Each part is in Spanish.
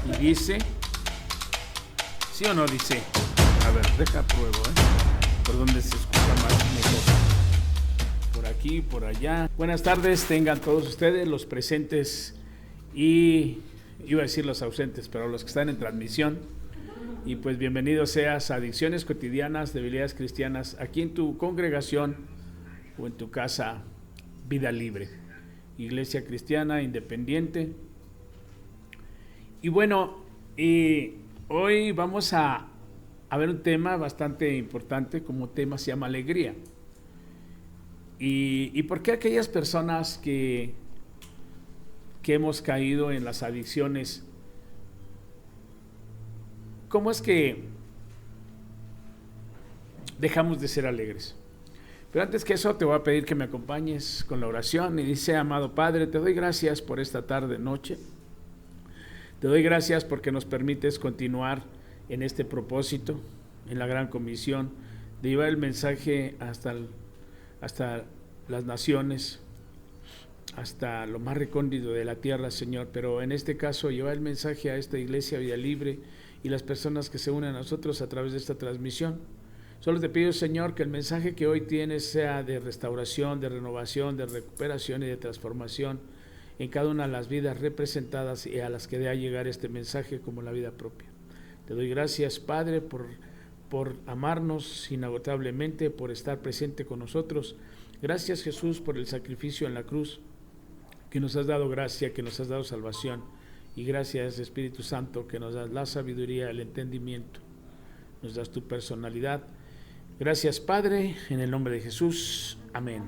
Y dice, ¿sí o no dice? A ver, deja pruebo, por donde se escucha más mejor. Por aquí, por allá. Buenas tardes, tengan todos ustedes, los presentes y iba a decir los ausentes, pero los que están en transmisión. Y pues bienvenido seas a Adicciones Cotidianas, Debilidades Cristianas, aquí en tu congregación o en tu casa, Vida Libre, Iglesia Cristiana Independiente. Y bueno, hoy vamos a ver un tema bastante importante, como tema se llama alegría. ¿Y por qué aquellas personas que hemos caído en las adicciones, cómo es que dejamos de ser alegres? Pero antes que eso te voy a pedir que me acompañes con la oración y dice: amado Padre, te doy gracias por esta tarde, noche. Te doy gracias porque nos permites continuar en este propósito, en la gran comisión, de llevar el mensaje hasta las naciones, hasta lo más recóndito de la tierra, Señor. Pero en este caso, llevar el mensaje a esta iglesia Vida Libre y las personas que se unen a nosotros a través de esta transmisión. Solo te pido, Señor, que el mensaje que hoy tienes sea de restauración, de renovación, de recuperación y de transformación en cada una de las vidas representadas y a las que dé a llegar este mensaje como la vida propia. Te doy gracias, Padre, por amarnos inagotablemente, por estar presente con nosotros. Gracias, Jesús, por el sacrificio en la cruz, que nos has dado gracia, que nos has dado salvación. Y gracias, Espíritu Santo, que nos das la sabiduría, el entendimiento, nos das tu personalidad. Gracias, Padre, en el nombre de Jesús. Amén.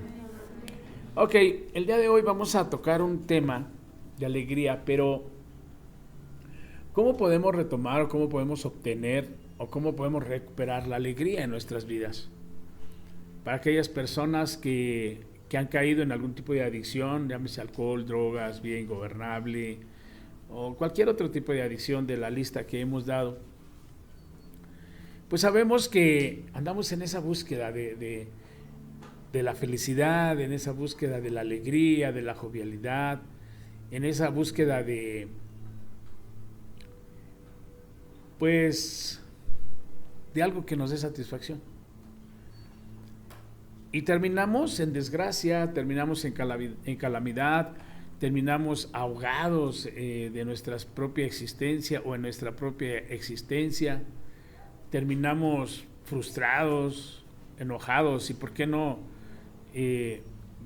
Ok, el día de hoy vamos a tocar un tema de alegría, pero ¿cómo podemos retomar o cómo podemos obtener o cómo podemos recuperar la alegría en nuestras vidas? Para aquellas personas que han caído en algún tipo de adicción, llámese alcohol, drogas, vida ingobernable o cualquier otro tipo de adicción de la lista que hemos dado, pues sabemos que andamos en esa búsqueda de la felicidad, en esa búsqueda de la alegría, de la jovialidad, en esa búsqueda de algo que nos dé satisfacción. Y terminamos en desgracia, terminamos en calamidad, terminamos ahogados de nuestra propia existencia o en nuestra propia existencia, terminamos frustrados, enojados y, ¿por qué no?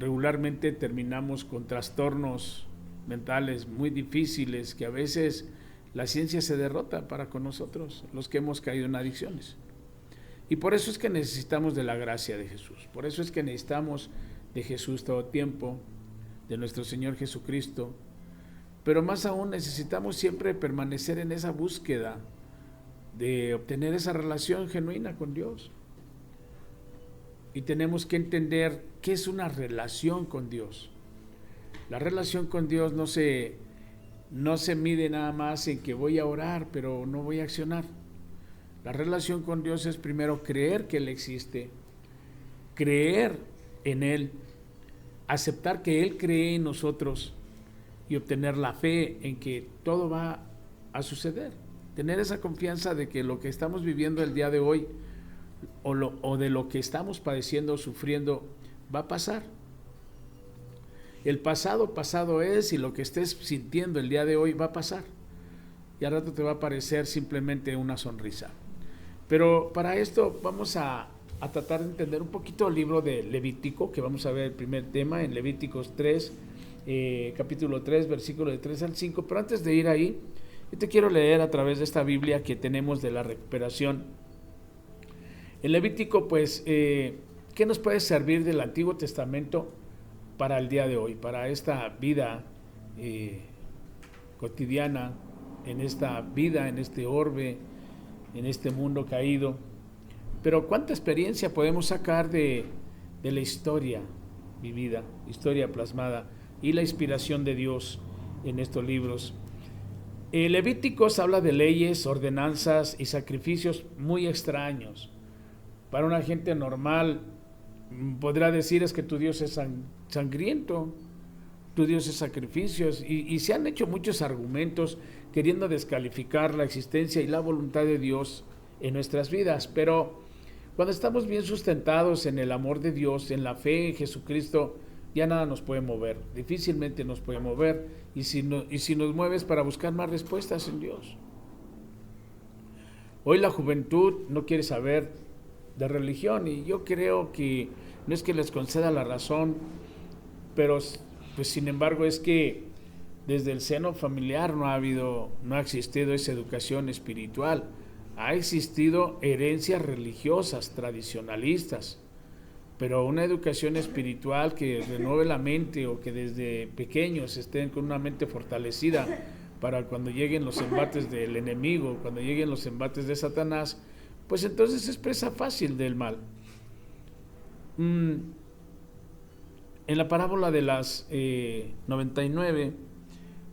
Regularmente terminamos con trastornos mentales muy difíciles que a veces la ciencia se derrota para con nosotros, los que hemos caído en adicciones. Y por eso es que necesitamos de la gracia de Jesús, por eso es que necesitamos de Jesús todo tiempo, de nuestro Señor Jesucristo, pero más aún necesitamos siempre permanecer en esa búsqueda de obtener esa relación genuina con Dios. Y tenemos que entender qué es una relación con Dios. La relación con Dios no se mide nada más en que voy a orar, pero no voy a accionar. La relación con Dios es primero creer que Él existe, creer en Él, aceptar que Él cree en nosotros y obtener la fe en que todo va a suceder. Tener esa confianza de que lo que estamos viviendo el día de hoy o de lo que estamos padeciendo o sufriendo va a pasar. El pasado es, y lo que estés sintiendo el día de hoy va a pasar. Y al rato te va a parecer simplemente una sonrisa. Pero para esto vamos a tratar de entender un poquito el libro de Levítico, que vamos a ver el primer tema en Levíticos 3, capítulo 3, versículo de 3 al 5. Pero antes de ir ahí, yo te quiero leer a través de esta Biblia que tenemos de la recuperación. En Levítico, pues, ¿qué nos puede servir del Antiguo Testamento para el día de hoy, para esta vida cotidiana, en esta vida, en este orbe, en este mundo caído? Pero ¿cuánta experiencia podemos sacar de la historia vivida, historia plasmada y la inspiración de Dios en estos libros? Levíticos habla de leyes, ordenanzas y sacrificios muy extraños. Para una gente normal podrá decir: es que tu Dios es sangriento, tu Dios es sacrificios, y se han hecho muchos argumentos queriendo descalificar la existencia y la voluntad de Dios en nuestras vidas, pero cuando estamos bien sustentados en el amor de Dios, en la fe en Jesucristo, ya nada nos puede mover, difícilmente nos puede mover, y si nos mueves para buscar más respuestas en Dios. Hoy la juventud no quiere saber de religión, y yo creo que no es que les conceda la razón, pero pues sin embargo es que desde el seno familiar no ha existido esa educación espiritual. Ha existido herencias religiosas, tradicionalistas, pero una educación espiritual que renueve la mente, o que desde pequeños estén con una mente fortalecida para cuando lleguen los embates del enemigo, cuando lleguen los embates de Satanás, pues entonces es presa fácil del mal. En la parábola de las 99,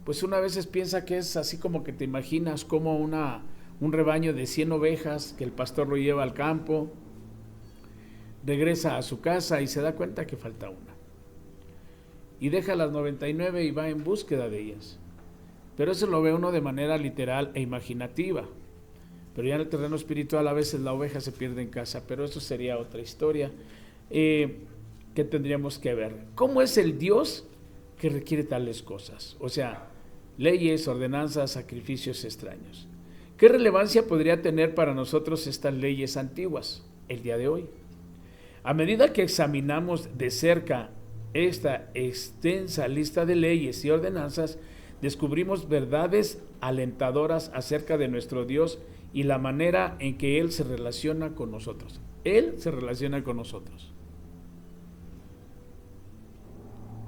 pues una veces piensa que es así como que te imaginas como un rebaño de 100 ovejas que el pastor lo lleva al campo, regresa a su casa y se da cuenta que falta una. Y deja las 99 y va en búsqueda de ellas. Pero eso lo ve uno de manera literal e imaginativa. Pero ya en el terreno espiritual a veces la oveja se pierde en casa, pero eso sería otra historia que tendríamos que ver. ¿Cómo es el Dios que requiere tales cosas? O sea, leyes, ordenanzas, sacrificios extraños. ¿Qué relevancia podría tener para nosotros estas leyes antiguas el día de hoy? A medida que examinamos de cerca esta extensa lista de leyes y ordenanzas, descubrimos verdades alentadoras acerca de nuestro Dios y la manera en que Él se relaciona con nosotros. Él se relaciona con nosotros.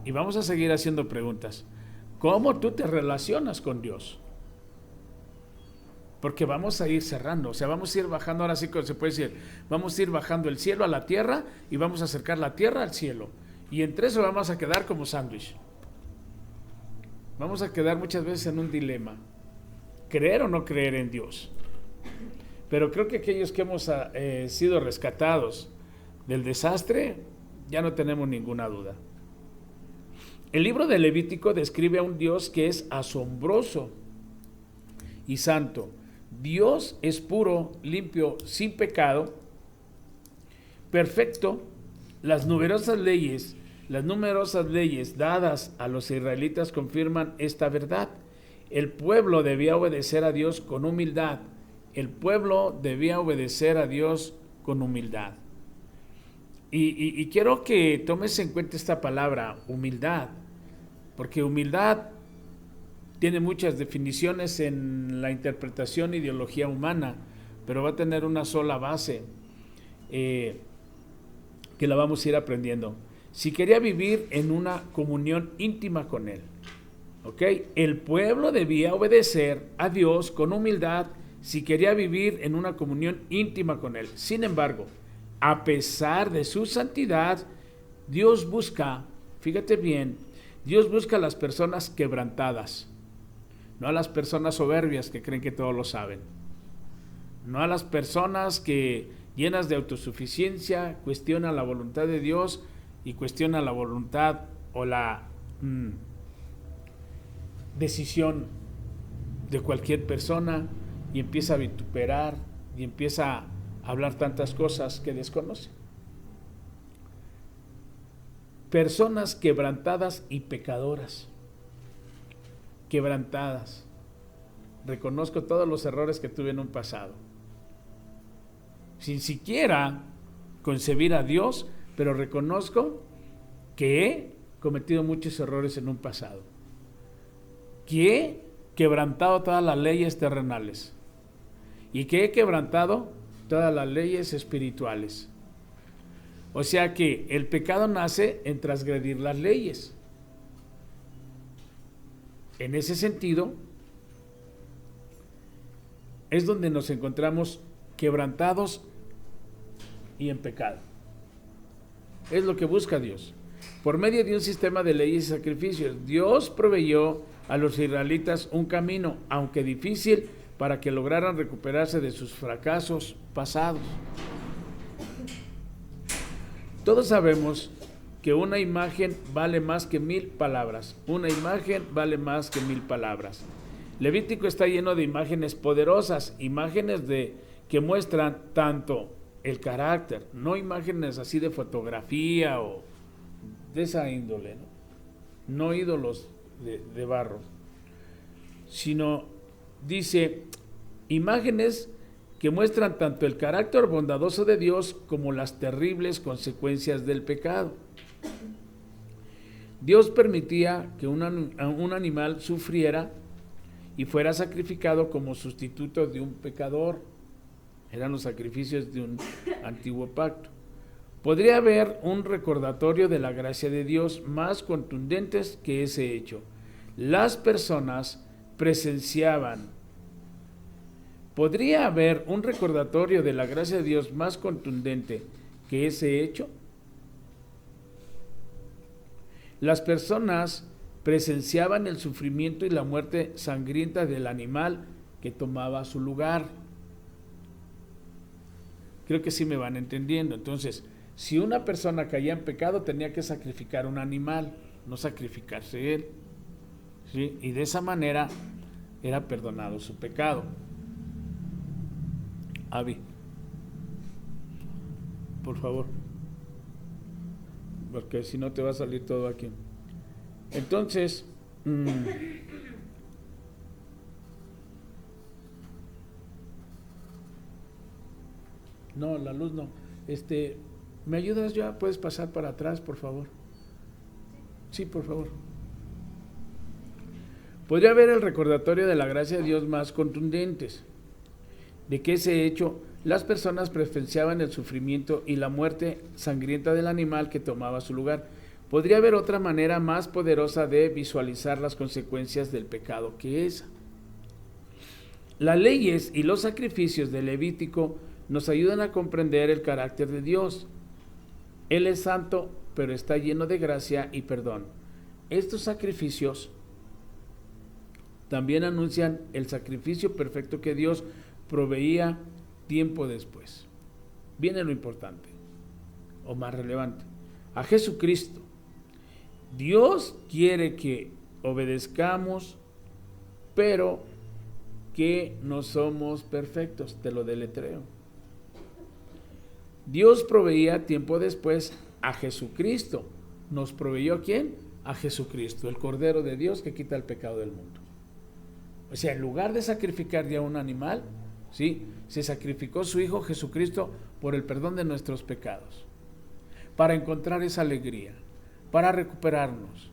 Y vamos a seguir haciendo preguntas. ¿Cómo tú te relacionas con Dios? Porque vamos a ir cerrando, o sea, vamos a ir bajando, ahora sí que se puede decir, vamos a ir bajando el cielo a la tierra y vamos a acercar la tierra al cielo. Y entre eso vamos a quedar como sándwich. Vamos a quedar muchas veces en un dilema, creer o no creer en Dios. Pero creo que aquellos que hemos sido rescatados del desastre, ya no tenemos ninguna duda. El libro de Levítico describe a un Dios que es asombroso y santo. Dios es puro, limpio, sin pecado, perfecto. Las numerosas leyes dadas a los israelitas confirman esta verdad. El pueblo debía obedecer a Dios con humildad. El pueblo debía obedecer a Dios con humildad. Y quiero que tomes en cuenta esta palabra, humildad, porque humildad tiene muchas definiciones en la interpretación e ideología humana, pero va a tener una sola base que la vamos a ir aprendiendo. Si quería vivir en una comunión íntima con Él, ¿ok? El pueblo debía obedecer a Dios con humildad si quería vivir en una comunión íntima con Él. Sin embargo, a pesar de su santidad, Dios busca, fíjate bien, Dios busca a las personas quebrantadas, no a las personas soberbias que creen que todo lo saben, no a las personas que, llenas de autosuficiencia, cuestionan la voluntad de Dios y cuestionan la voluntad o la decisión de cualquier persona y empieza a vituperar y empieza a hablar tantas cosas que desconoce. Personas quebrantadas y pecadoras. Quebrantadas. Reconozco todos los errores que tuve en un pasado. Sin siquiera concebir a Dios, pero reconozco que he cometido muchos errores en un pasado. Que he quebrantado todas las leyes terrenales. Y que he quebrantado todas las leyes espirituales. O sea que el pecado nace en transgredir las leyes. En ese sentido, es donde nos encontramos quebrantados y en pecado. Es lo que busca Dios. Por medio de un sistema de leyes y sacrificios, Dios proveyó a los israelitas un camino, aunque difícil, para que lograran recuperarse de sus fracasos pasados. Todos sabemos que una imagen vale más que 1000 palabras. Una imagen vale más que 1000 palabras. Levítico está lleno de imágenes poderosas, imágenes que muestran tanto el carácter, no imágenes así de fotografía o de esa índole, no ídolos de barro, sino dice imágenes que muestran tanto el carácter bondadoso de Dios como las terribles consecuencias del pecado. Dios permitía que un animal sufriera y fuera sacrificado como sustituto de un pecador. Eran los sacrificios de un antiguo pacto. Podría haber un recordatorio de la gracia de Dios más contundentes que ese hecho. Las personas presenciaban. ¿Podría haber un recordatorio de la gracia de Dios más contundente que ese hecho? Las personas presenciaban el sufrimiento y la muerte sangrienta del animal que tomaba su lugar. Creo que sí me van entendiendo. Entonces, si una persona caía en pecado, tenía que sacrificar un animal, no sacrificarse él, ¿sí? Y de esa manera era perdonado su pecado. Avi, por favor, porque si no te va a salir todo aquí. Entonces, no, la luz no. ¿Me ayudas ya? ¿Puedes pasar para atrás, por favor? Sí, por favor. Podría haber el recordatorio de la gracia de Dios más contundentes, de que ese hecho, las personas presenciaban el sufrimiento y la muerte sangrienta del animal que tomaba su lugar. Podría haber otra manera más poderosa de visualizar las consecuencias del pecado que esa. Las leyes y los sacrificios de Levítico nos ayudan a comprender el carácter de Dios. Él es santo, pero está lleno de gracia y perdón. Estos sacrificios también anuncian el sacrificio perfecto que Dios proveía tiempo después. Viene lo importante, o más relevante, a Jesucristo. Dios quiere que obedezcamos, pero que no somos perfectos. Te lo deletreo. Dios proveía tiempo después a Jesucristo. ¿Nos proveyó a quién? A Jesucristo, el Cordero de Dios que quita el pecado del mundo. O sea, en lugar de sacrificar ya un animal, ¿sí?, se sacrificó su Hijo Jesucristo por el perdón de nuestros pecados, para encontrar esa alegría, para recuperarnos,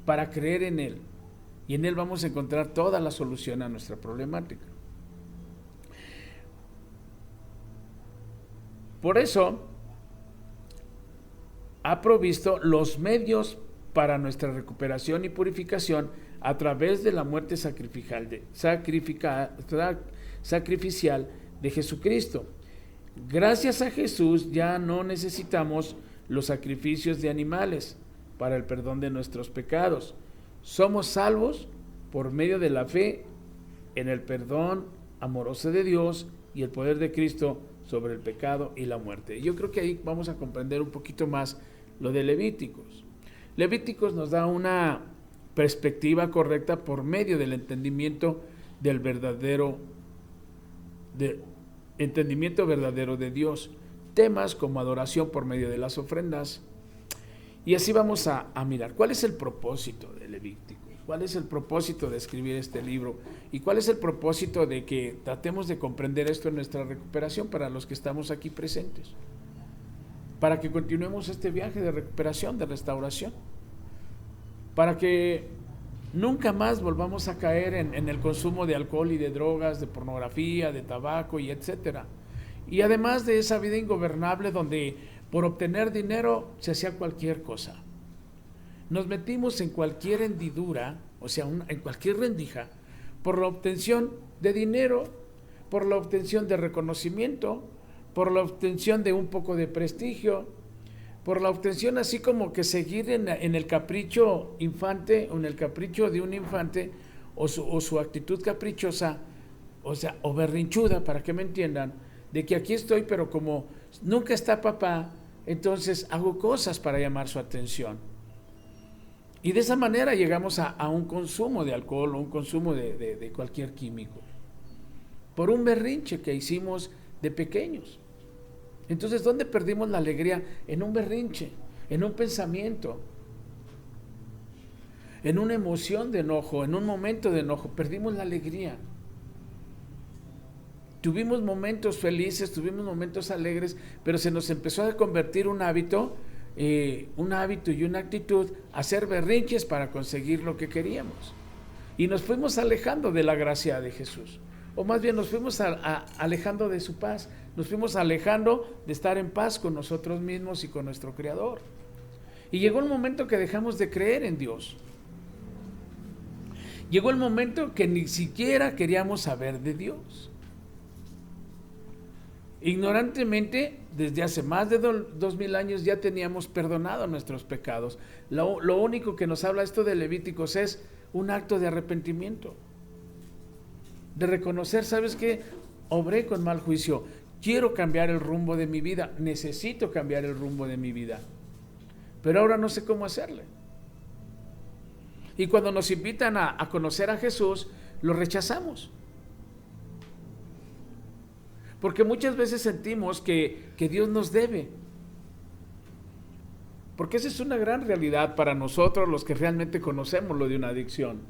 para creer en Él. Y en Él vamos a encontrar toda la solución a nuestra problemática. Por eso, ha provisto los medios para nuestra recuperación y purificación a través de la muerte sacrificial de Jesucristo. Gracias a Jesús ya no necesitamos los sacrificios de animales para el perdón de nuestros pecados. Somos salvos por medio de la fe en el perdón amoroso de Dios y el poder de Cristo sobre el pecado y la muerte. Yo creo que ahí vamos a comprender un poquito más lo de Levíticos. Levíticos nos da una perspectiva correcta por medio del entendimiento verdadero de Dios. Temas como adoración por medio de las ofrendas. Y así vamos a mirar cuál es el propósito de Levítico, cuál es el propósito de escribir este libro y cuál es el propósito de que tratemos de comprender esto en nuestra recuperación para los que estamos aquí presentes, para que continuemos este viaje de recuperación, de restauración, para que nunca más volvamos a caer en el consumo de alcohol y de drogas, de pornografía, de tabaco y etcétera. Y además de esa vida ingobernable donde por obtener dinero se hacía cualquier cosa. Nos metimos en cualquier hendidura, o sea, en cualquier rendija, por la obtención de dinero, por la obtención de reconocimiento, por la obtención de un poco de prestigio, por la obtención así como que seguir en el capricho infante, o en el capricho de un infante, o su actitud caprichosa, o sea, o berrinchuda, para que me entiendan, de que aquí estoy, pero como nunca está papá, entonces hago cosas para llamar su atención. Y de esa manera llegamos a un consumo de alcohol o un consumo de cualquier químico. Por un berrinche que hicimos de pequeños. Entonces, ¿dónde perdimos la alegría? En un berrinche, en un pensamiento, en una emoción de enojo, en un momento de enojo. Perdimos la alegría. Tuvimos momentos felices, tuvimos momentos alegres, pero se nos empezó a convertir un hábito y una actitud a hacer berrinches para conseguir lo que queríamos. Y nos fuimos alejando de la gracia de Jesús. O más bien nos fuimos alejando de su paz, nos fuimos alejando de estar en paz con nosotros mismos y con nuestro Creador. Y llegó el momento que dejamos de creer en Dios. Llegó el momento que ni siquiera queríamos saber de Dios. Ignorantemente, desde hace más de 2000 años ya teníamos perdonado nuestros pecados. Lo único que nos habla esto de Levíticos es un acto de arrepentimiento. De reconocer, ¿sabes qué? Obré con mal juicio. Quiero cambiar el rumbo de mi vida. Necesito cambiar el rumbo de mi vida. Pero ahora no sé cómo hacerle. Y cuando nos invitan a conocer a Jesús, lo rechazamos. Porque muchas veces sentimos que Dios nos debe. Porque esa es una gran realidad para nosotros, los que realmente conocemos lo de una adicción.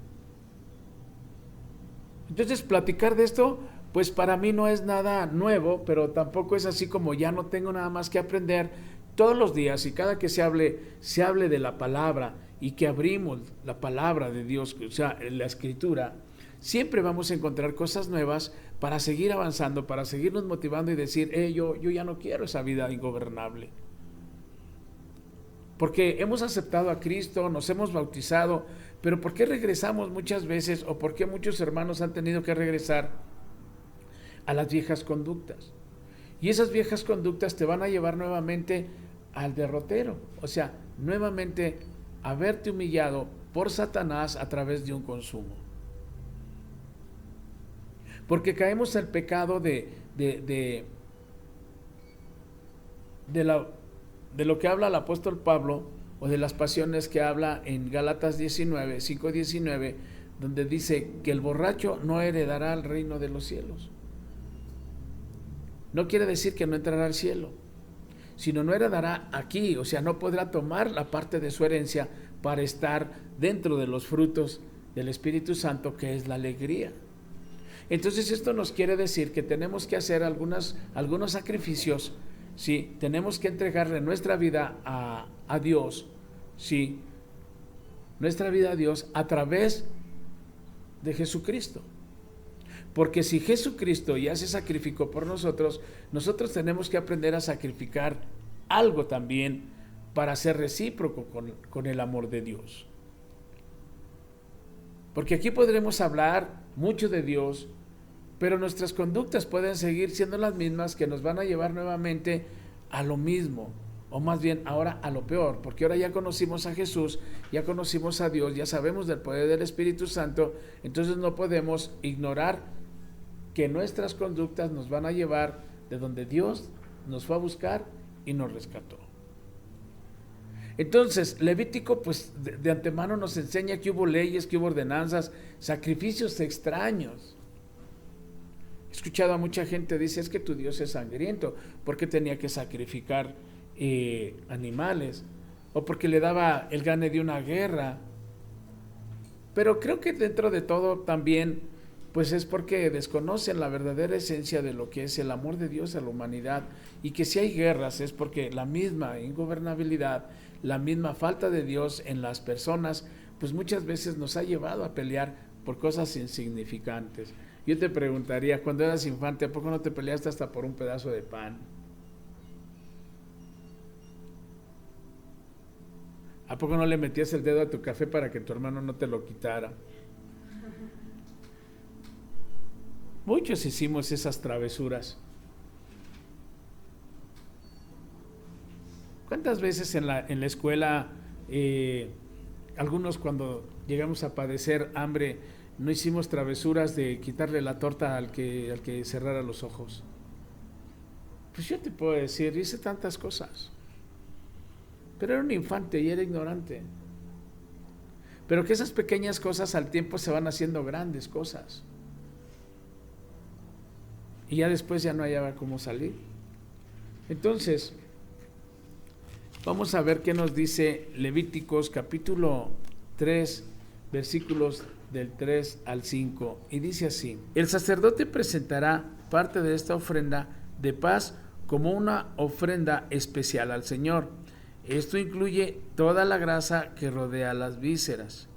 Entonces, platicar de esto, pues para mí no es nada nuevo, pero tampoco es así como ya no tengo nada más que aprender. Todos los días y cada que se hable de la palabra y que abrimos la palabra de Dios, o sea, la Escritura, siempre vamos a encontrar cosas nuevas para seguir avanzando, para seguirnos motivando y decir, yo ya no quiero esa vida ingobernable. Porque hemos aceptado a Cristo, nos hemos bautizado, pero ¿por qué regresamos muchas veces o por qué muchos hermanos han tenido que regresar a las viejas conductas? Y esas viejas conductas te van a llevar nuevamente al derrotero, o sea, nuevamente a verte humillado por Satanás a través de un consumo. Porque caemos en el pecado de lo que habla el apóstol Pablo, o de las pasiones que habla en Gálatas 5:19, donde dice que el borracho no heredará el reino de los cielos. No quiere decir que no entrará al cielo, sino no heredará aquí, o sea, no podrá tomar la parte de su herencia para estar dentro de los frutos del Espíritu Santo, que es la alegría. Entonces esto nos quiere decir que tenemos que hacer algunos sacrificios, ¿sí? Tenemos que entregarle nuestra vida a Dios, ¿sí? Nuestra vida a Dios a través de Jesucristo. Porque si Jesucristo ya se sacrificó por nosotros, nosotros tenemos que aprender a sacrificar algo también para ser recíproco con el amor de Dios. Porque aquí podremos hablar mucho de Dios, pero nuestras conductas pueden seguir siendo las mismas, que nos van a llevar nuevamente a lo mismo, o más bien ahora a lo peor, porque ahora ya conocimos a Jesús, ya conocimos a Dios, ya sabemos del poder del Espíritu Santo, entonces no podemos ignorar que nuestras conductas nos van a llevar de donde Dios nos fue a buscar y nos rescató. Entonces, Levítico, pues de antemano nos enseña que hubo leyes, que hubo ordenanzas, sacrificios extraños. He escuchado a mucha gente dice, es que tu Dios es sangriento, porque tenía que sacrificar animales, o porque le daba el gane de una guerra. Pero creo que dentro de todo también, pues es porque desconocen la verdadera esencia de lo que es el amor de Dios a la humanidad, y que si hay guerras es porque la misma ingobernabilidad, la misma falta de Dios en las personas, pues muchas veces nos ha llevado a pelear por cosas insignificantes. Yo te preguntaría, cuando eras infante, ¿a poco no te peleaste hasta por un pedazo de pan? ¿A poco no le metías el dedo a tu café para que tu hermano no te lo quitara? Muchos hicimos esas travesuras. ¿Cuántas veces en la escuela, algunos cuando llegamos a padecer hambre, no hicimos travesuras de quitarle la torta al que cerrara los ojos? Pues yo te puedo decir, hice tantas cosas. pero era un infante y era ignorante. Pero que esas pequeñas cosas al tiempo se van haciendo grandes cosas. Y ya después ya no hallaba cómo salir. Entonces, vamos a ver qué nos dice Levíticos capítulo 3, versículos del 3 al 5. Y dice así: el sacerdote presentará parte de esta ofrenda de paz como una ofrenda especial al Señor. Esto incluye toda la grasa que rodea las vísceras,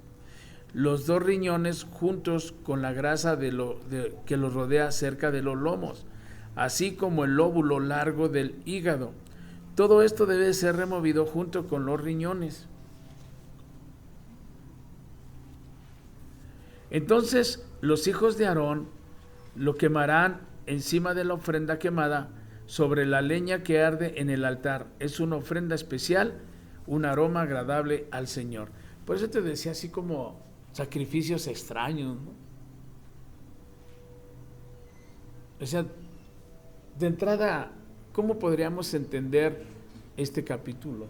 los 2 riñones juntos con la grasa que los rodea cerca de los lomos, así como el lóbulo largo del hígado. Todo esto debe ser removido junto con los riñones. Entonces los hijos de Aarón lo quemarán encima de la ofrenda quemada sobre la leña que arde en el altar. Es una ofrenda especial, un aroma agradable al Señor. Por eso te decía así como sacrificios extraños, ¿no? O sea, de entrada, ¿cómo podríamos entender este capítulo?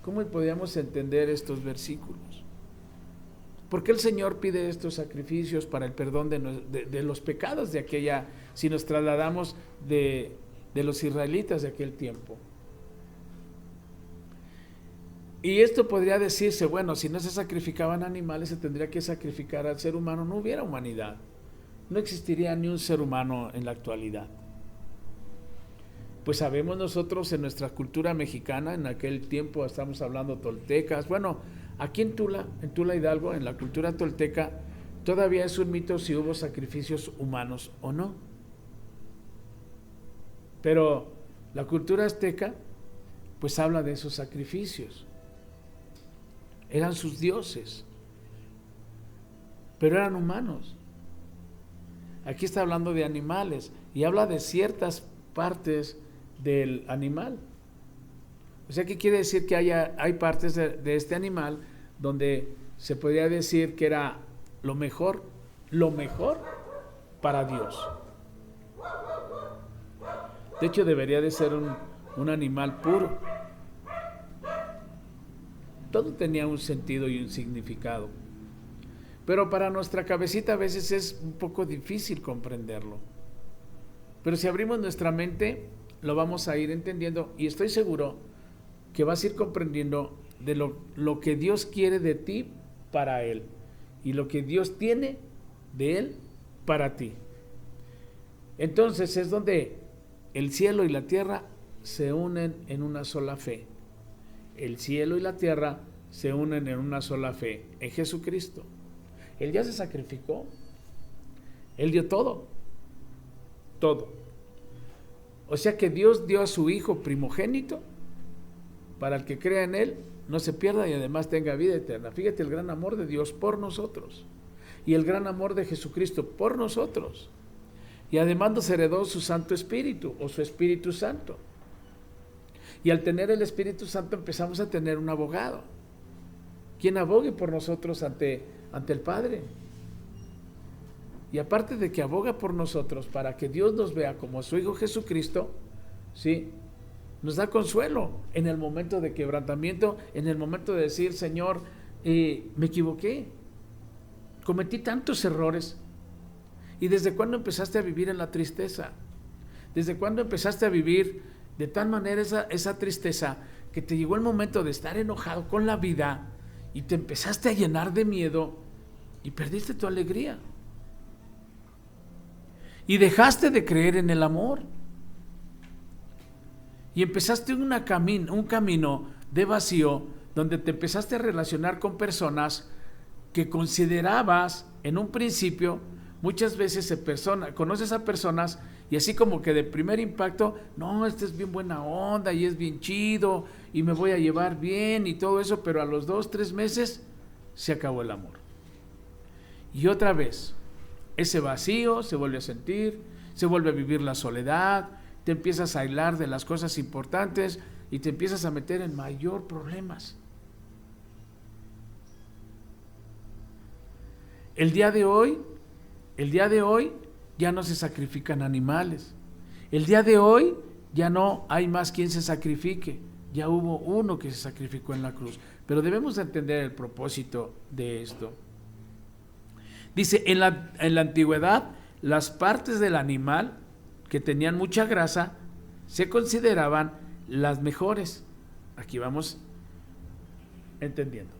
¿Cómo podríamos entender estos versículos? ¿Por qué el Señor pide estos sacrificios para el perdón de los pecados de aquella, si nos trasladamos de los israelitas de aquel tiempo? Y esto podría decirse, bueno, si no se sacrificaban animales, se tendría que sacrificar al ser humano, no hubiera humanidad. No existiría ni un ser humano en la actualidad. Pues sabemos nosotros en nuestra cultura mexicana, en aquel tiempo estamos hablando toltecas, bueno, aquí en Tula Hidalgo, en la cultura tolteca, todavía es un mito si hubo sacrificios humanos o no. Pero la cultura azteca, pues habla de esos sacrificios. Eran sus dioses, pero eran humanos. Aquí está hablando de animales y habla de ciertas partes del animal. O sea, ¿qué quiere decir? Que hay partes de este animal donde se podría decir que era lo mejor para Dios. De hecho, debería de ser un animal puro. Todo tenía un sentido y un significado. Pero para nuestra cabecita a veces es un poco difícil comprenderlo. Pero si abrimos nuestra mente, lo vamos a ir entendiendo y estoy seguro que vas a ir comprendiendo de lo que Dios quiere de ti para Él y lo que Dios tiene de Él para ti. Entonces es donde el cielo y la tierra se unen en una sola fe. El cielo y la tierra se unen en una sola fe, en Jesucristo. Él ya se sacrificó. Él dio todo. Todo. O sea que Dios dio a su Hijo primogénito para el que crea en Él no se pierda y además tenga vida eterna. Fíjate el gran amor de Dios por nosotros y el gran amor de Jesucristo por nosotros. Y además nos heredó su Santo Espíritu o su Espíritu Santo. Y al tener el Espíritu Santo empezamos a tener un abogado, quien abogue por nosotros ante el Padre. Y aparte de que aboga por nosotros para que Dios nos vea como su Hijo Jesucristo, ¿sí?, nos da consuelo en el momento de quebrantamiento, en el momento de decir, Señor, me equivoqué, cometí tantos errores. ¿Y desde cuándo empezaste a vivir en la tristeza? ¿Desde cuándo empezaste a vivir de tal manera esa tristeza que te llegó el momento de estar enojado con la vida y te empezaste a llenar de miedo y perdiste tu alegría? Y dejaste de creer en el amor. Y empezaste un camino de vacío donde te empezaste a relacionar con personas que considerabas en un principio, muchas veces conoces a personas y así como que de primer impacto, no, este es bien buena onda y es bien chido y me voy a llevar bien y todo eso, pero a los 2-3 meses se acabó el amor. Y otra vez, ese vacío se vuelve a sentir, se vuelve a vivir la soledad, te empiezas a aislar de las cosas importantes y te empiezas a meter en mayor problemas. El día de hoy ya no se sacrifican animales. El día de hoy ya no hay más quien se sacrifique. Ya hubo uno que se sacrificó en la cruz. Pero debemos entender el propósito de esto. Dice, en la antigüedad, las partes del animal que tenían mucha grasa se consideraban las mejores. Aquí vamos entendiendo.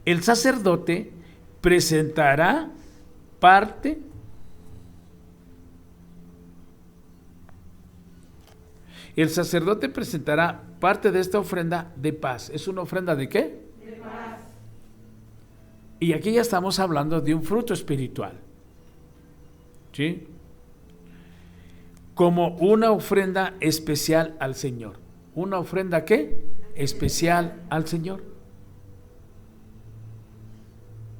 El sacerdote presentará parte de esta ofrenda de paz. ¿Es una ofrenda de qué? De paz. Y aquí ya estamos hablando de un fruto espiritual. ¿Sí? Como una ofrenda especial al Señor. ¿Una ofrenda qué? Especial al Señor.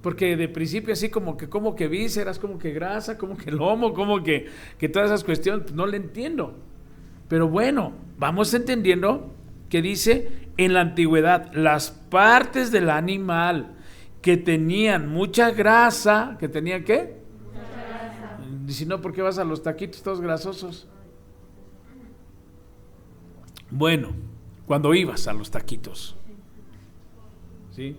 Porque de principio así como que vísceras, como que grasa, como que lomo, como que todas esas cuestiones, no le entiendo. Pero bueno, vamos entendiendo que dice, en la antigüedad, las partes del animal que tenían mucha grasa, ¿que tenían qué? Mucha grasa. Y si no, ¿por qué vas a los taquitos todos grasosos? Bueno, cuando ibas a los taquitos. ¿Sí?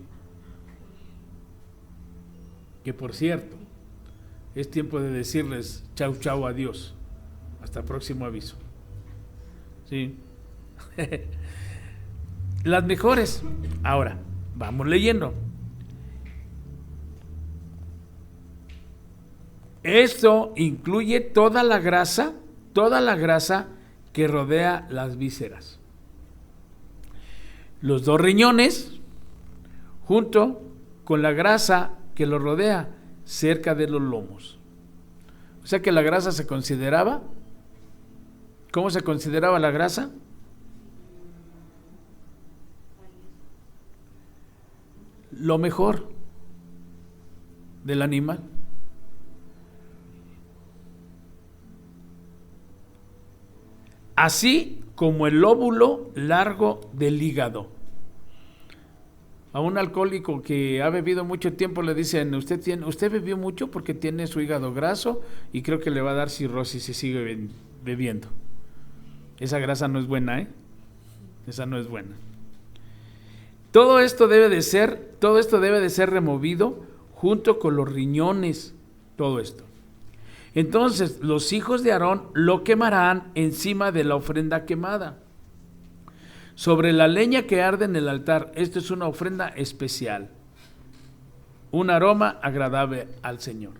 Que por cierto, es tiempo de decirles chau chau, adiós, hasta próximo aviso. ¿Sí? Las mejores. Ahora, vamos leyendo. Esto incluye toda la grasa que rodea las vísceras. Los 2 riñones, junto con la grasa que lo rodea cerca de los lomos. O sea que la grasa se consideraba, ¿cómo se consideraba la grasa? Lo mejor del animal. Así como el lóbulo largo del hígado. A un alcohólico que ha bebido mucho tiempo le dicen, usted bebió mucho porque tiene su hígado graso y creo que le va a dar cirrosis si sigue bebiendo. Esa grasa no es buena, ¿eh? Esa no es buena. Todo esto debe de ser removido junto con los riñones, todo esto. Entonces, los hijos de Aarón lo quemarán encima de la ofrenda quemada, sobre la leña que arde en el altar. Esto es una ofrenda especial, un aroma agradable al Señor.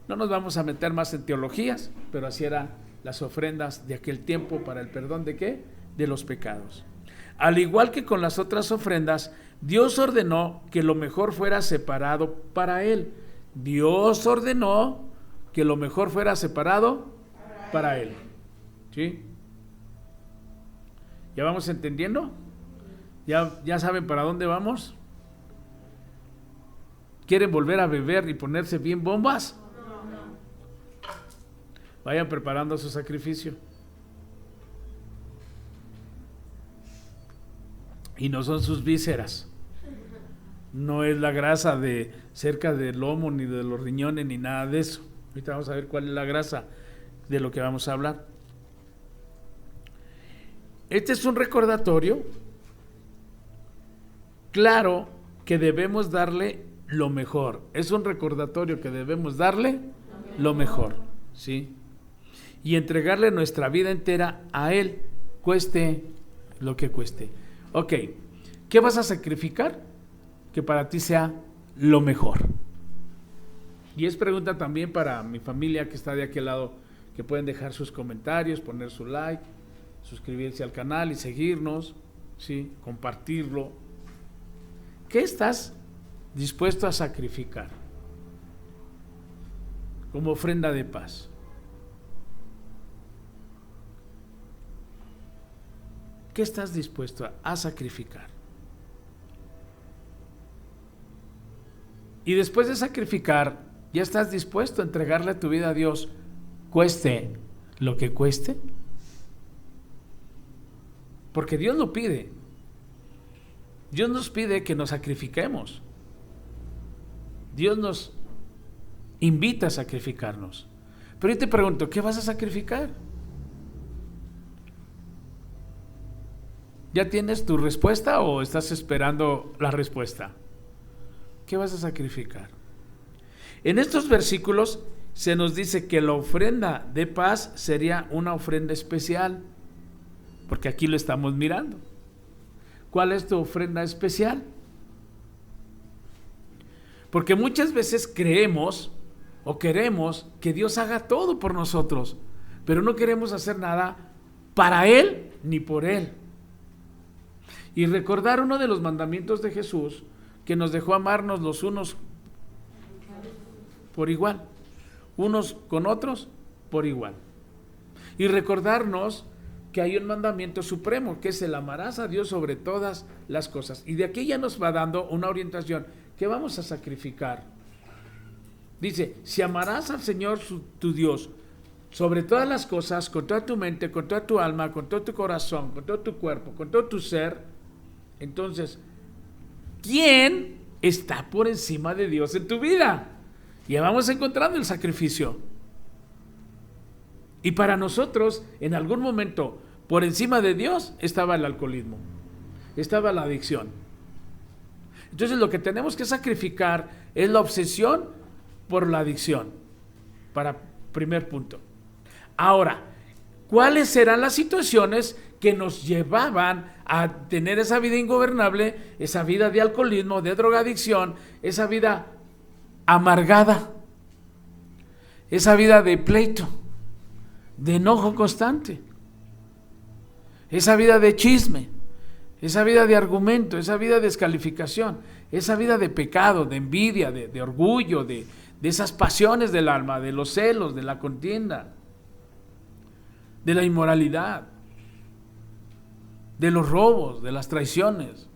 No nos vamos a meter más en teologías, pero así eran las ofrendas de aquel tiempo para el perdón ¿de qué? De los pecados. Al igual que con las otras ofrendas, Dios ordenó que lo mejor fuera separado para Él. Dios ordenó que lo mejor fuera separado para Él. ¿Sí? ¿Ya vamos entendiendo? ¿Ya saben para dónde vamos? ¿Quieren volver a beber y ponerse bien bombas? No. Vayan preparando su sacrificio. Y no son sus vísceras. No es la grasa de cerca del lomo, ni de los riñones, ni nada de eso. Ahorita vamos a ver cuál es la grasa de lo que vamos a hablar. Este es un recordatorio claro que debemos darle lo mejor. Es un recordatorio que debemos darle lo mejor, ¿sí? Y entregarle nuestra vida entera a Él, cueste lo que cueste. Ok, ¿qué vas a sacrificar? Que para ti sea lo mejor. Y es pregunta también para mi familia que está de aquel lado, que pueden dejar sus comentarios, poner su like, suscribirse al canal y seguirnos, ¿sí? Compartirlo. ¿Qué estás dispuesto a sacrificar como ofrenda de paz? ¿Qué estás dispuesto a sacrificar? Y después de sacrificar, ¿ya estás dispuesto a entregarle tu vida a Dios, cueste lo que cueste? Porque Dios lo pide. Dios nos pide que nos sacrifiquemos. Dios nos invita a sacrificarnos. Pero yo te pregunto, ¿qué vas a sacrificar? ¿Ya tienes tu respuesta o estás esperando la respuesta? ¿Qué vas a sacrificar? En estos versículos se nos dice que la ofrenda de paz sería una ofrenda especial, porque aquí lo estamos mirando. ¿Cuál es tu ofrenda especial? Porque muchas veces creemos o queremos que Dios haga todo por nosotros, pero no queremos hacer nada para Él ni por Él. Y recordar uno de los mandamientos de Jesús, que nos dejó amarnos los unos por igual, unos con otros por igual. Y recordarnos que hay un mandamiento supremo, que es el amarás a Dios sobre todas las cosas. Y de aquí ya nos va dando una orientación. ¿Qué vamos a sacrificar? Dice, si amarás al Señor tu Dios sobre todas las cosas, con toda tu mente, con toda tu alma, con todo tu corazón, con todo tu cuerpo, con todo tu ser, entonces, ¿quién está por encima de Dios en tu vida? Ya vamos encontrando el sacrificio. Y para nosotros, en algún momento, por encima de Dios estaba el alcoholismo, estaba la adicción. Entonces lo que tenemos que sacrificar es la obsesión por la adicción, para primer punto. Ahora, ¿cuáles serán las situaciones que nos llevaban a tener esa vida ingobernable, esa vida de alcoholismo, de drogadicción, esa vida amargada, esa vida de pleito, de enojo constante, esa vida de chisme, esa vida de argumento, esa vida de descalificación, esa vida de pecado, de envidia, de orgullo, de esas pasiones del alma, de los celos, de la contienda, de la inmoralidad, de los robos, de las traiciones?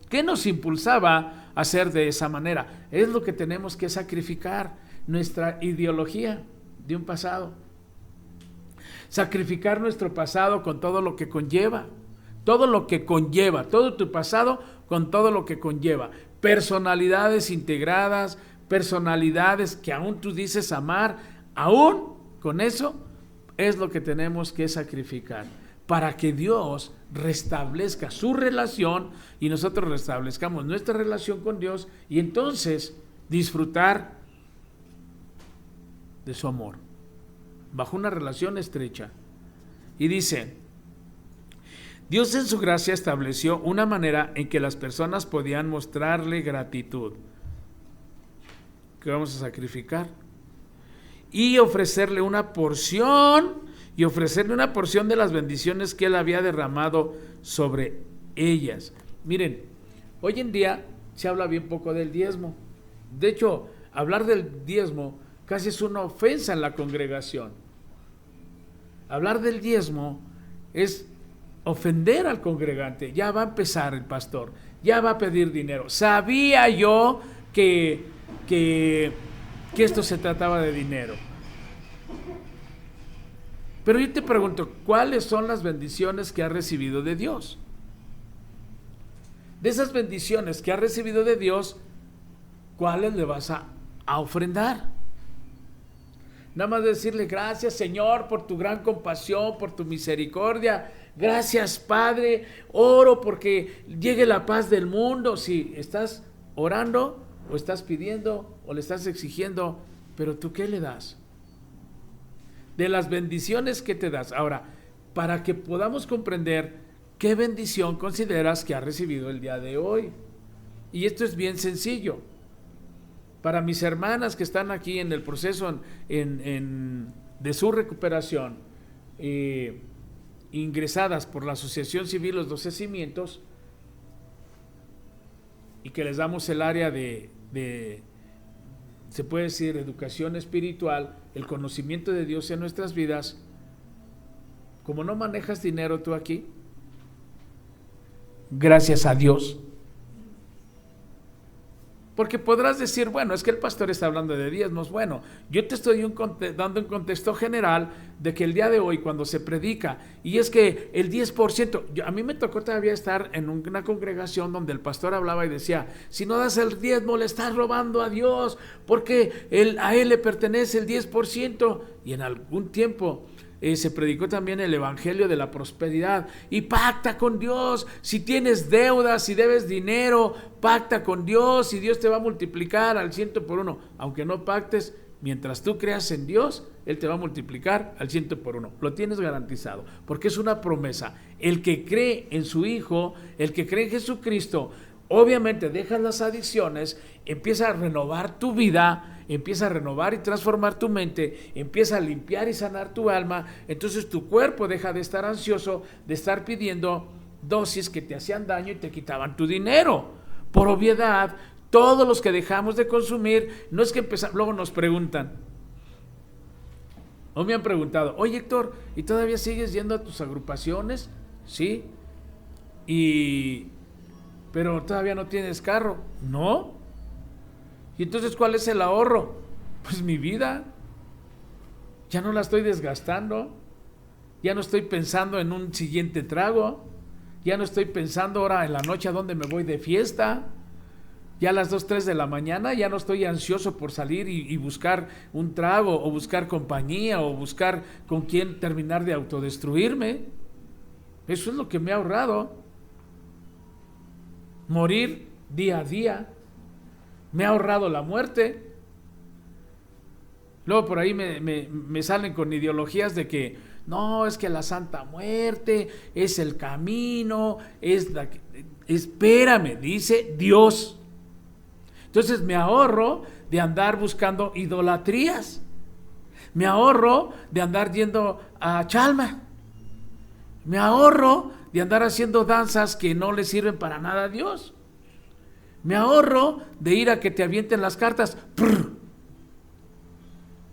¿Qué nos impulsaba a hacer de esa manera? Es lo que tenemos que sacrificar, nuestra ideología de un pasado. Sacrificar nuestro pasado con todo lo que conlleva, todo tu pasado con todo lo que conlleva. Personalidades integradas, personalidades que aún tú dices amar, aún con eso es lo que tenemos que sacrificar para que Dios restablezca su relación y nosotros restablezcamos nuestra relación con Dios y entonces disfrutar de su amor bajo una relación estrecha. Y dice, Dios en su gracia estableció una manera en que las personas podían mostrarle gratitud. ¿Qué vamos a sacrificar? Y ofrecerle una porción de las bendiciones que Él había derramado sobre ellas. Miren, hoy en día se habla bien poco del diezmo. De hecho, hablar del diezmo casi es una ofensa en la congregación. Hablar del diezmo es ofender al congregante. Ya va a empezar el pastor, ya va a pedir dinero. Sabía yo que esto se trataba de dinero. Pero yo te pregunto, ¿cuáles son las bendiciones que has recibido de Dios? De esas bendiciones que has recibido de Dios, ¿cuáles le vas a ofrendar? Nada más decirle, gracias Señor por tu gran compasión, por tu misericordia. Gracias Padre, oro porque llegue la paz del mundo. Si estás orando o estás pidiendo o le estás exigiendo, pero ¿tú qué le das? De las bendiciones que te das. Ahora, para que podamos comprender qué bendición consideras que has recibido el día de hoy. Y esto es bien sencillo. Para mis hermanas que están aquí en el proceso de su recuperación, ingresadas por la Asociación Civil Los 12 Cimientos, y que les damos el área de se puede decir, educación espiritual, el conocimiento de Dios en nuestras vidas. Como no manejas dinero tú aquí, gracias a Dios, Porque podrás decir, bueno, es que el pastor está hablando de diezmos. Bueno, yo te estoy dando un contexto general de que el día de hoy cuando se predica, y es que el 10%, a mí me tocó todavía estar en una congregación donde el pastor hablaba y decía, si no das el diezmo le estás robando a Dios, porque a Él le pertenece el 10%. Y en algún tiempo se predicó también el evangelio de la prosperidad, y pacta con Dios. Si tienes deudas, si debes dinero, pacta con Dios y Dios te va a multiplicar al 100 por 1. Aunque no pactes, mientras tú creas en Dios, Él te va a multiplicar al 100 por 1. Lo tienes garantizado, porque es una promesa. El que cree en su Hijo, el que cree en Jesucristo, obviamente dejas las adicciones, empieza a renovar tu vida, empieza a renovar y transformar tu mente, empieza a limpiar y sanar tu alma. Entonces tu cuerpo deja de estar ansioso, de estar pidiendo dosis que te hacían daño y te quitaban tu dinero. Por obviedad, todos los que dejamos de consumir, no es que empezamos, luego nos preguntan, o me han preguntado, oye Héctor, ¿y todavía sigues yendo a tus agrupaciones? Sí. Pero todavía no tienes carro. No. ¿Y entonces cuál es el ahorro? Pues mi vida. Ya no la estoy desgastando. Ya no estoy pensando en un siguiente trago. Ya no estoy pensando ahora en la noche a dónde me voy de fiesta. Ya a las 2, 3 de la mañana ya no estoy ansioso por salir y buscar un trago, o buscar compañía, o buscar con quién terminar de autodestruirme. Eso es lo que me ha ahorrado. Morir día a día. Me ha ahorrado la muerte. Luego por ahí me salen con ideologías de que no, es que la Santa Muerte es el camino, espérame, dice Dios. Entonces me ahorro de andar buscando idolatrías. Me ahorro de andar yendo a Chalma. Me ahorro de andar haciendo danzas que no le sirven para nada a Dios. Me ahorro de ir a que te avienten las cartas. ¡Prr!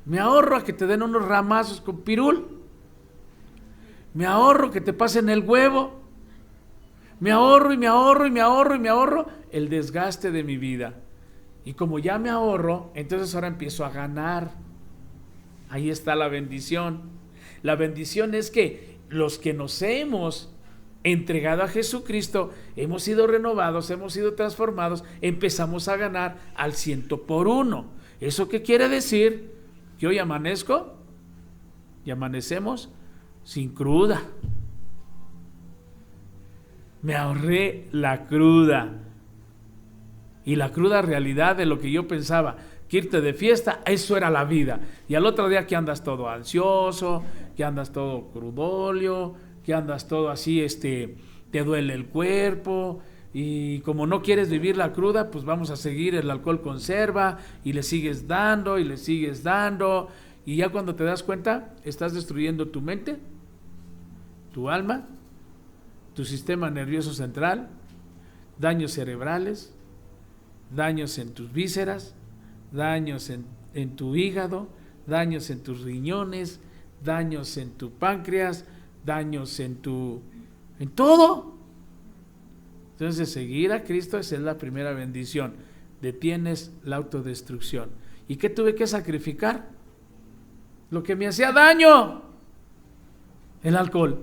Me ahorro a que te den unos ramazos con pirul. Me ahorro que te pasen el huevo. Me ahorro y me ahorro y me ahorro y me ahorro el desgaste de mi vida. Y como ya me ahorro, entonces ahora empiezo a ganar. Ahí está la bendición. La bendición es que los que nos hemos entregado a Jesucristo, hemos sido renovados, hemos sido transformados, empezamos a ganar al 100 por 1. ¿Eso qué quiere decir? Que hoy amanezco y amanecemos sin cruda. Me ahorré la cruda. Y la cruda realidad de lo que yo pensaba, que irte de fiesta, eso era la vida. Y al otro día que andas todo ansioso, que andas todo crudolio, que andas todo así, te duele el cuerpo, y como no quieres vivir la cruda, pues vamos a seguir el alcohol conserva, y le sigues dando, y le sigues dando, y ya cuando te das cuenta, estás destruyendo tu mente, tu alma, tu sistema nervioso central, daños cerebrales, daños en tus vísceras, daños en tu hígado, daños en tus riñones, daños en tu páncreas, daños en todo. Entonces seguir a Cristo, esa es la primera bendición. Detienes la autodestrucción. ¿Y qué tuve que sacrificar? Lo que me hacía daño, el alcohol.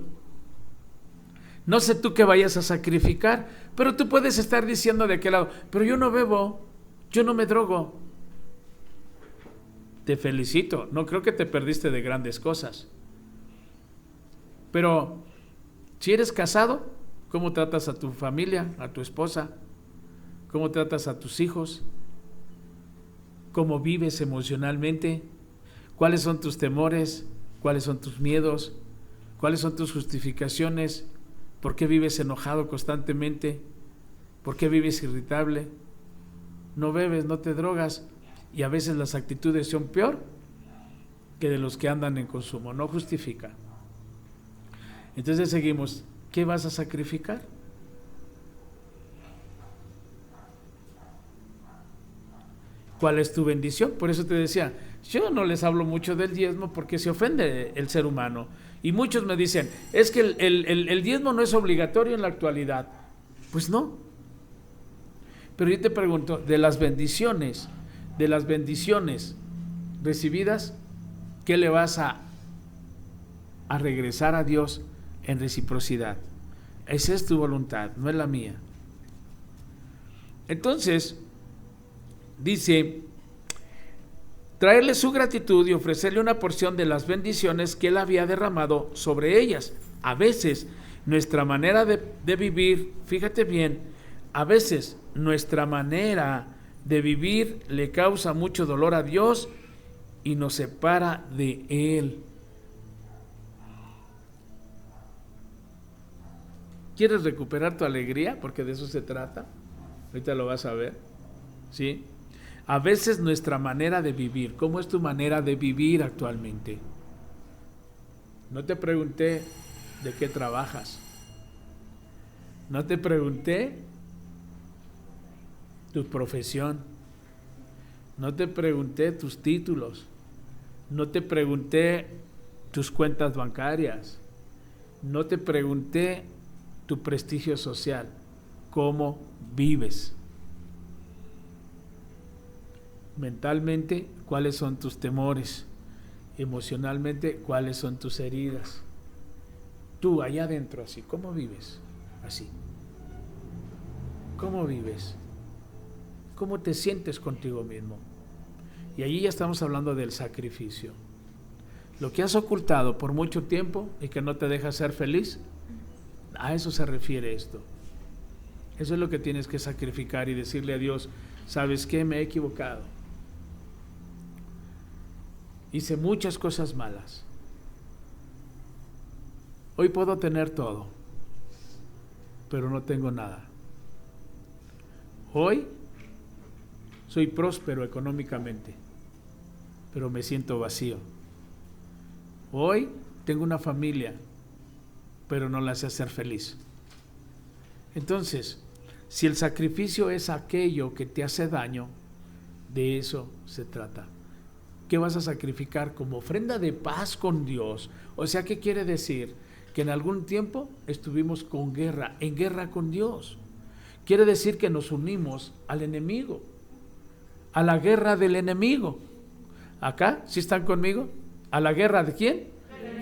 No sé tú qué vayas a sacrificar, pero tú puedes estar diciendo de qué lado, pero yo no bebo, yo no me drogo. Te felicito, no creo que te perdiste de grandes cosas. Pero si eres casado, ¿cómo tratas a tu familia, a tu esposa? ¿Cómo tratas a tus hijos? ¿Cómo vives emocionalmente? ¿Cuáles son tus temores? ¿Cuáles son tus miedos? ¿Cuáles son tus justificaciones? ¿Por qué vives enojado constantemente? ¿Por qué vives irritable? No bebes, no te drogas, y a veces las actitudes son peor que de los que andan en consumo. No justifica. Entonces seguimos. ¿Qué vas a sacrificar? ¿Cuál es tu bendición? Por eso te decía, yo no les hablo mucho del diezmo porque se ofende el ser humano. Y muchos me dicen, es que el diezmo no es obligatorio en la actualidad. Pues no. Pero yo te pregunto, de las bendiciones recibidas, ¿qué le vas a regresar a Dios en reciprocidad? Esa es tu voluntad, no es la mía. Entonces, dice, traerle su gratitud y ofrecerle una porción de las bendiciones que Él había derramado sobre ellas. A veces nuestra manera de vivir, fíjate bien, a veces nuestra manera de vivir le causa mucho dolor a Dios y nos separa de Él. ¿Quieres recuperar tu alegría? Porque de eso se trata. Ahorita lo vas a ver. ¿Sí? A veces nuestra manera de vivir. ¿Cómo es tu manera de vivir actualmente? No te pregunté de qué trabajas. No te pregunté tu profesión. No te pregunté tus títulos. No te pregunté tus cuentas bancarias. No te pregunté tu prestigio social. ¿Cómo vives? Mentalmente, ¿cuáles son tus temores? Emocionalmente, ¿cuáles son tus heridas? Tú, allá adentro, así, ¿cómo vives? Así. ¿Cómo vives? ¿Cómo te sientes contigo mismo? Y allí ya estamos hablando del sacrificio. Lo que has ocultado por mucho tiempo y que no te deja ser feliz, a eso se refiere esto. Eso es lo que tienes que sacrificar y decirle a Dios, ¿sabes qué? Me he equivocado. Hice muchas cosas malas. Hoy puedo tener todo, pero no tengo nada. Hoy soy próspero económicamente, pero me siento vacío. Hoy tengo una familia, pero no la sé hacer feliz. Entonces, si el sacrificio es aquello que te hace daño, de eso se trata. ¿Qué vas a sacrificar como ofrenda de paz con Dios? O sea, ¿qué quiere decir? Que en algún tiempo estuvimos en guerra con Dios. Quiere decir que nos unimos al enemigo, a la guerra del enemigo. ¿Acá? ¿Sí están conmigo? ¿A la guerra de quién?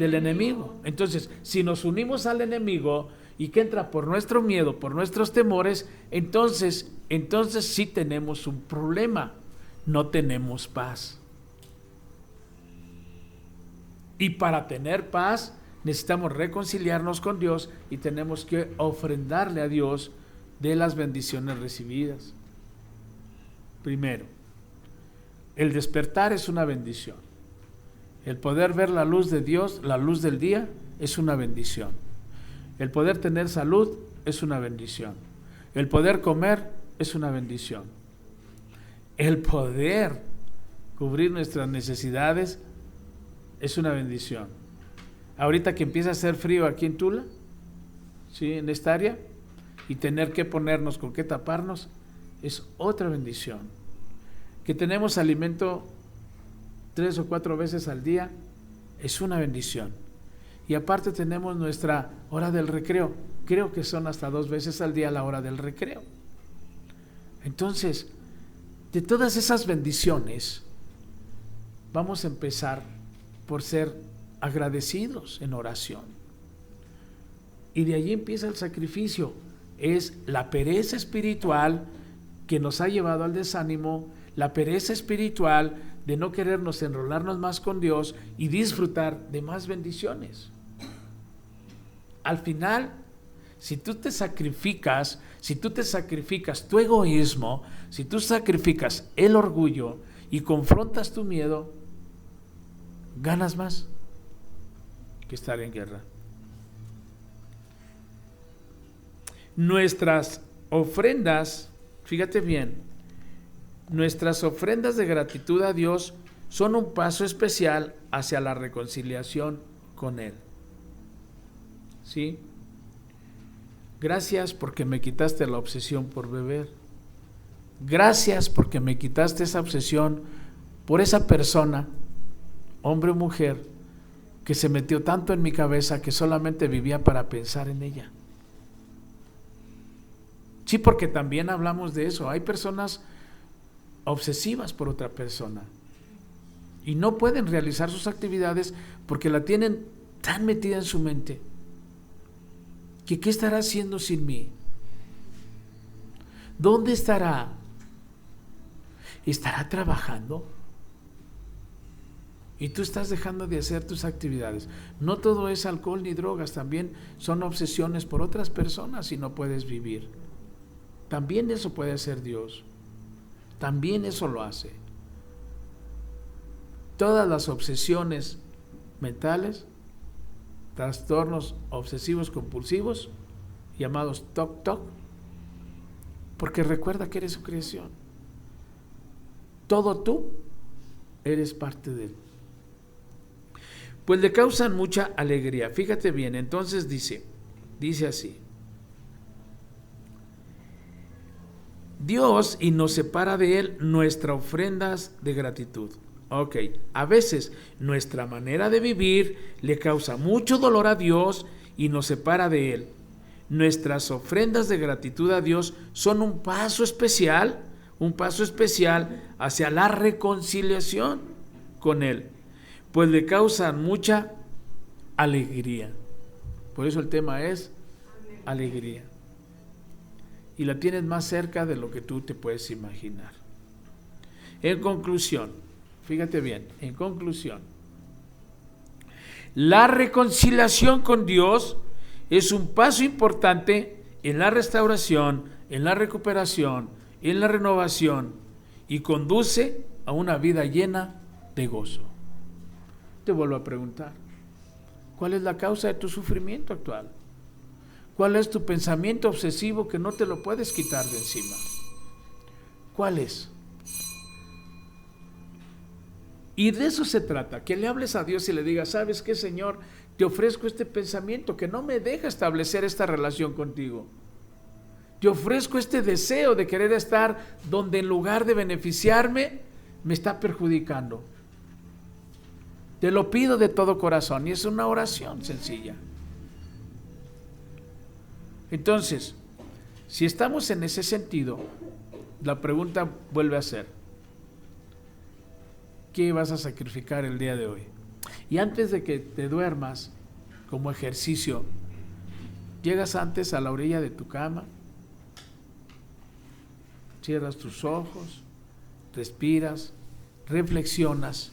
Del enemigo. Entonces, si nos unimos al enemigo y que entra por nuestro miedo, por nuestros temores, entonces sí tenemos un problema, no tenemos paz. Y para tener paz necesitamos reconciliarnos con Dios y tenemos que ofrendarle a Dios de las bendiciones recibidas. Primero, el despertar es una bendición. El poder ver la luz de Dios, la luz del día, es una bendición. El poder tener salud es una bendición. El poder comer es una bendición. El poder cubrir nuestras necesidades es una bendición. Ahorita que empieza a hacer frío aquí en Tula, ¿sí? En esta área, y tener que ponernos con qué taparnos, es otra bendición. Que tenemos alimento 3 o 4 veces al día, es una bendición. Y aparte tenemos nuestra hora del recreo, creo que son hasta 2 veces al día la hora del recreo. Entonces, de todas esas bendiciones, vamos a empezar por ser agradecidos en oración. Y de allí empieza el sacrificio. Es la pereza espiritual que nos ha llevado al desánimo, la pereza espiritual de no querernos enrolarnos más con Dios y disfrutar de más bendiciones. Al final, si tú te sacrificas tu egoísmo, si tú sacrificas el orgullo y confrontas tu miedo, ganas más que estar en guerra. Nuestras ofrendas, fíjate bien, nuestras ofrendas de gratitud a Dios son un paso especial hacia la reconciliación con Él. ¿Sí? Gracias porque me quitaste la obsesión por beber. Gracias porque me quitaste esa obsesión por esa persona, hombre o mujer, que se metió tanto en mi cabeza que solamente vivía para pensar en ella. Sí, porque también hablamos de eso. Hay personas obsesivas por otra persona y no pueden realizar sus actividades porque la tienen tan metida en su mente que ¿qué estará haciendo sin mí? ¿Dónde estará? ¿Estará trabajando? Y tú estás dejando de hacer tus actividades. No todo es alcohol ni drogas, también son obsesiones por otras personas y no puedes vivir. También eso puede hacer Dios. También eso lo hace. Todas las obsesiones mentales, trastornos obsesivos compulsivos, llamados TOC, porque recuerda que eres su creación. Todo tú eres parte de él. Pues le causan mucha alegría. Fíjate bien, entonces dice así: Dios y nos separa de él nuestras ofrendas de gratitud. Ok, a veces nuestra manera de vivir le causa mucho dolor a Dios y nos separa de él. Nuestras ofrendas de gratitud a Dios son un paso especial hacia la reconciliación con él, pues le causan mucha alegría. Por eso el tema es alegría. Y la tienes más cerca de lo que tú te puedes imaginar. En conclusión, fíjate bien, en conclusión, la reconciliación con Dios es un paso importante en la restauración, en la recuperación, en la renovación y conduce a una vida llena de gozo. Te vuelvo a preguntar, ¿cuál es la causa de tu sufrimiento actual? ¿Cuál es tu pensamiento obsesivo que no te lo puedes quitar de encima? ¿Cuál es? Y de eso se trata, que le hables a Dios y le digas, ¿sabes qué, Señor? Te ofrezco este pensamiento que no me deja establecer esta relación contigo. Te ofrezco este deseo de querer estar donde en lugar de beneficiarme, me está perjudicando. Te lo pido de todo corazón y es una oración sencilla. Entonces, si estamos en ese sentido, la pregunta vuelve a ser, ¿qué vas a sacrificar el día de hoy? Y antes de que te duermas, como ejercicio, llegas antes a la orilla de tu cama, cierras tus ojos, respiras, reflexionas,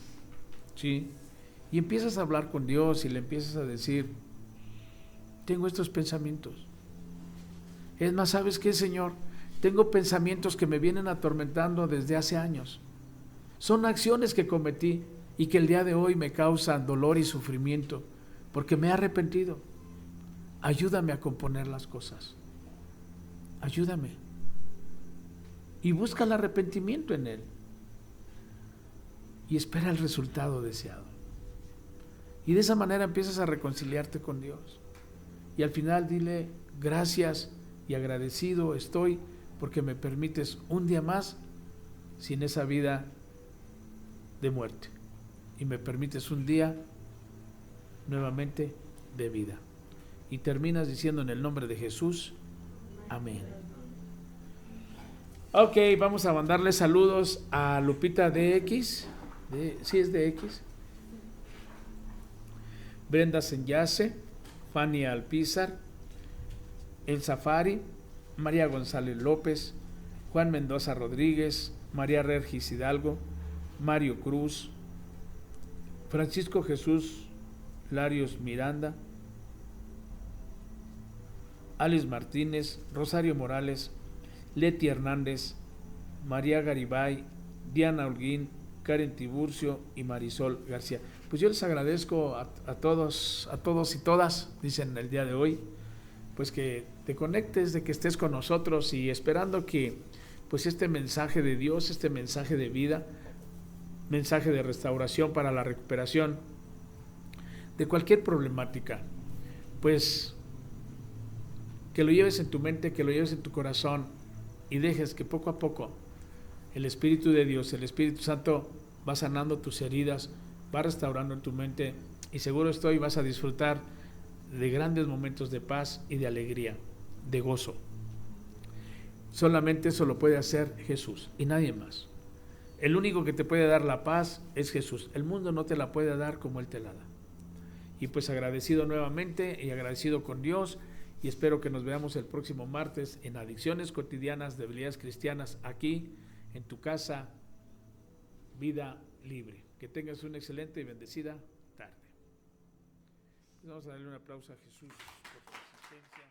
¿sí? Y empiezas a hablar con Dios y le empiezas a decir, tengo estos pensamientos. Es más, ¿sabes qué, Señor? Tengo pensamientos que me vienen atormentando desde hace años. Son acciones que cometí y que el día de hoy me causan dolor y sufrimiento porque me he arrepentido. Ayúdame a componer las cosas. Ayúdame. Y busca el arrepentimiento en Él. Y espera el resultado deseado. Y de esa manera empiezas a reconciliarte con Dios. Y al final dile, gracias y agradecido estoy porque me permites un día más sin esa vida de muerte. Y me permites un día nuevamente de vida. Y terminas diciendo en el nombre de Jesús, amén. Ok, vamos a mandarle saludos a Lupita DX. ¿Sí es DX? Brenda Senyase, Fanny Alpizar, El Safari, María González López, Juan Mendoza Rodríguez, María Regis Hidalgo, Mario Cruz, Francisco Jesús Larios Miranda, Alex Martínez, Rosario Morales, Leti Hernández, María Garibay, Diana Holguín, Karen Tiburcio y Marisol García. Pues yo les agradezco a todos y todas, dicen el día de hoy, pues que te conectes, de que estés con nosotros y esperando que pues este mensaje de Dios, este mensaje de vida, mensaje de restauración para la recuperación de cualquier problemática, pues que lo lleves en tu mente, que lo lleves en tu corazón y dejes que poco a poco el Espíritu de Dios, el Espíritu Santo va sanando tus heridas, va restaurando en tu mente y seguro estoy vas a disfrutar de grandes momentos de paz y de alegría, de gozo. Solamente eso lo puede hacer Jesús y nadie más. El único que te puede dar la paz es Jesús. El mundo no te la puede dar como Él te la da. Y pues agradecido nuevamente y agradecido con Dios, y espero que nos veamos el próximo martes en Adicciones Cotidianas, Debilidades Cristianas, aquí en tu casa, Vida Libre. Que tengas una excelente y bendecida tarde. Vamos a darle un aplauso a Jesús por su asistencia.